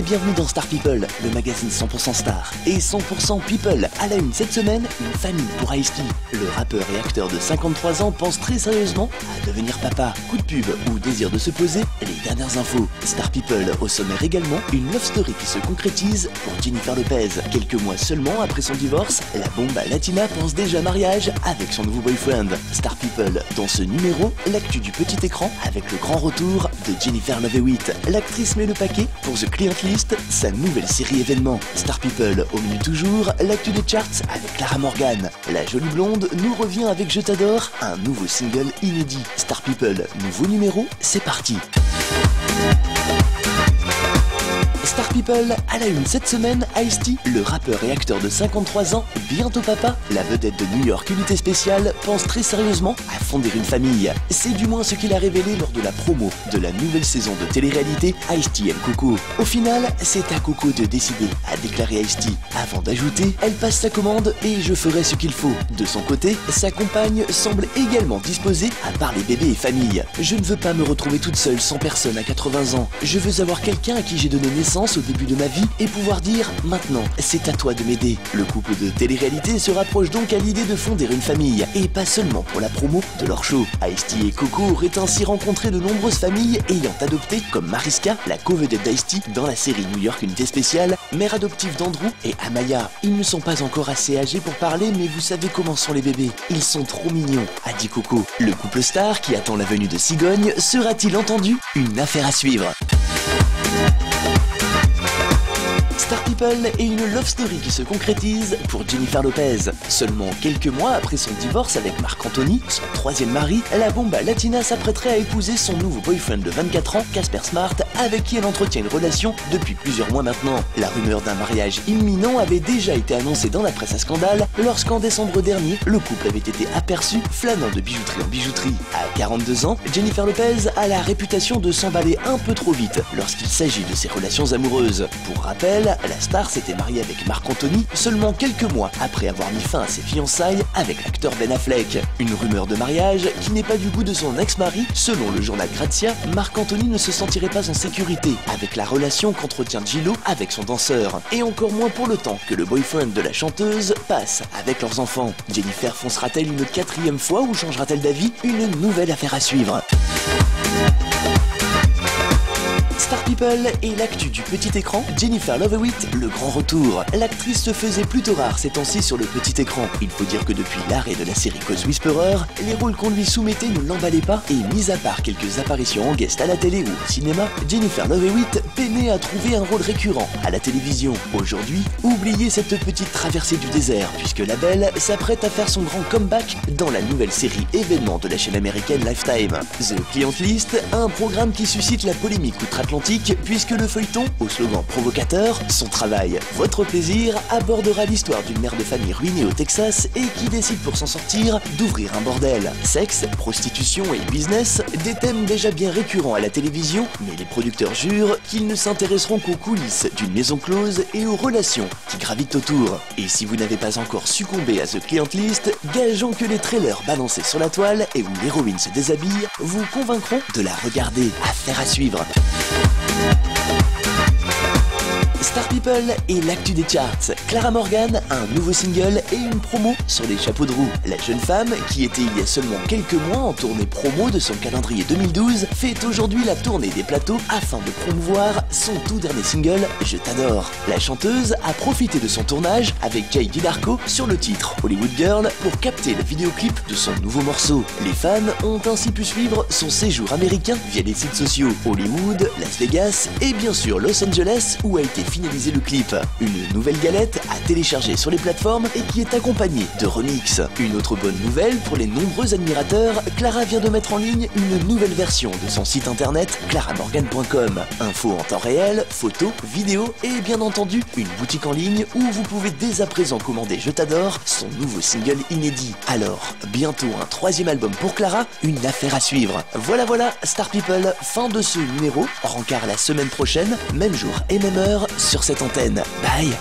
et bienvenue dans Star People, le magazine 100% star et 100% people. À la une cette semaine, une famille pour Ice-T. Le rappeur et acteur de 53 ans pense très sérieusement à devenir papa. Coup de pub ou désir de se poser, les dernières infos. Star People au sommaire également, une love story qui se concrétise pour Jennifer Lopez. Quelques mois seulement après son divorce, la bomba latina pense déjà mariage avec son nouveau boyfriend. Star People, dans ce numéro, l'actu du petit écran avec le grand retour de Jennifer Love Hewitt. L'actrice met le paquet pour The Client List, sa nouvelle série événement. Star People, au menu toujours, l'actu des charts avec Clara Morgan. La jolie blonde nous revient avec Je t'adore, un nouveau single inédit. Star People, nouveau numéro, c'est parti. Star People, à la une cette semaine, Ice-T, le rappeur et acteur de 53 ans, bientôt papa, la vedette de New York Unité Spéciale, pense très sérieusement à fonder une famille. C'est du moins ce qu'il a révélé lors de la promo de la nouvelle saison de télé-réalité Ice-T et Coco. Au final, c'est à Coco de décider, a déclaré Ice-T. Avant d'ajouter, elle passe sa commande et je ferai ce qu'il faut. De son côté, sa compagne semble également disposée à parler bébé et famille. Je ne veux pas me retrouver toute seule sans personne à 80 ans. Je veux avoir quelqu'un à qui j'ai donné naissance au début de ma vie et pouvoir dire maintenant c'est à toi de m'aider. Le couple de télé-réalité se rapproche donc à l'idée de fonder une famille et pas seulement pour la promo de leur show. Ice-T et Coco auraient ainsi rencontré de nombreuses familles ayant adopté comme Mariska, la co-vedette d'Ice-T dans la série New York Unité Spéciale, mère adoptive d'Andrew et Amaya. Ils ne sont pas encore assez âgés pour parler mais vous savez comment sont les bébés. Ils sont trop mignons, a dit Coco. Le couple star qui attend la venue de Cigogne sera-t-il entendu? Une affaire à suivre. Star People est une love story qui se concrétise pour Jennifer Lopez. Seulement quelques mois après son divorce avec Marc Anthony, son troisième mari, la bomba latina s'apprêterait à épouser son nouveau boyfriend de 24 ans, Casper Smart, avec qui elle entretient une relation depuis plusieurs mois maintenant. La rumeur d'un mariage imminent avait déjà été annoncée dans la presse à scandale lorsqu'en décembre dernier, le couple avait été aperçu flânant de bijouterie en bijouterie. À 42 ans, Jennifer Lopez a la réputation de s'emballer un peu trop vite lorsqu'il s'agit de ses relations amoureuses. Pour rappel, la star s'était mariée avec Marc Anthony seulement quelques mois après avoir mis fin à ses fiançailles avec l'acteur Ben Affleck. Une rumeur de mariage qui n'est pas du goût de son ex-mari. Selon le journal Grazia, Marc Anthony ne se sentirait pas en sécurité avec la relation qu'entretient J-Lo avec son danseur. Et encore moins pour le temps que le boyfriend de la chanteuse passe avec leurs enfants. Jennifer foncera-t-elle une quatrième fois ou changera-t-elle d'avis? Une nouvelle affaire à suivre. Star People et l'actu du petit écran, Jennifer Love Hewitt, le grand retour. L'actrice se faisait plutôt rare ces temps-ci sur le petit écran. Il faut dire que depuis l'arrêt de la série Cause Whisperer, les rôles qu'on lui soumettait ne l'emballaient pas et mis à part quelques apparitions en guest à la télé ou au cinéma, Jennifer Love Hewitt peinait à trouver un rôle récurrent à la télévision. Aujourd'hui, oubliez cette petite traversée du désert puisque la belle s'apprête à faire son grand comeback dans la nouvelle série événement de la chaîne américaine Lifetime. The Client List, un programme qui suscite la polémique outre-Atlantique puisque le feuilleton, au slogan provocateur, son travail, votre plaisir, abordera l'histoire d'une mère de famille ruinée au Texas et qui décide pour s'en sortir d'ouvrir un bordel. Sexe, prostitution et business, des thèmes déjà bien récurrents à la télévision, mais les producteurs jurent qu'ils ne s'intéresseront qu'aux coulisses d'une maison close et aux relations qui gravitent autour. Et si vous n'avez pas encore succombé à The Client List, gageons que les trailers balancés sur la toile et où l'héroïne se déshabille vous convaincront de la regarder. Affaire à suivre. Star People et l'actu des charts. Clara Morgan, un nouveau single et une promo sur les chapeaux de roue. La jeune femme, qui était il y a seulement quelques mois en tournée promo de son calendrier 2012, fait aujourd'hui la tournée des plateaux afin de promouvoir son tout dernier single, Je t'adore. La chanteuse a profité de son tournage avec Jay DiDarco sur le titre Hollywood Girl pour capter le vidéoclip de son nouveau morceau. Les fans ont ainsi pu suivre son séjour américain via les sites sociaux Hollywood, Las Vegas et bien sûr Los Angeles où a été finaliser le clip. Une nouvelle galette à télécharger sur les plateformes et qui est accompagnée de remix. Une autre bonne nouvelle pour les nombreux admirateurs, Clara vient de mettre en ligne une nouvelle version de son site internet claramorgan.com. Infos en temps réel, photos, vidéos et bien entendu une boutique en ligne où vous pouvez dès à présent commander Je t'adore, son nouveau single inédit. Alors, bientôt un troisième album pour Clara, une affaire à suivre. Voilà, Star People, fin de ce numéro, rencard la semaine prochaine, même jour et même heure sur cette antenne. Bye.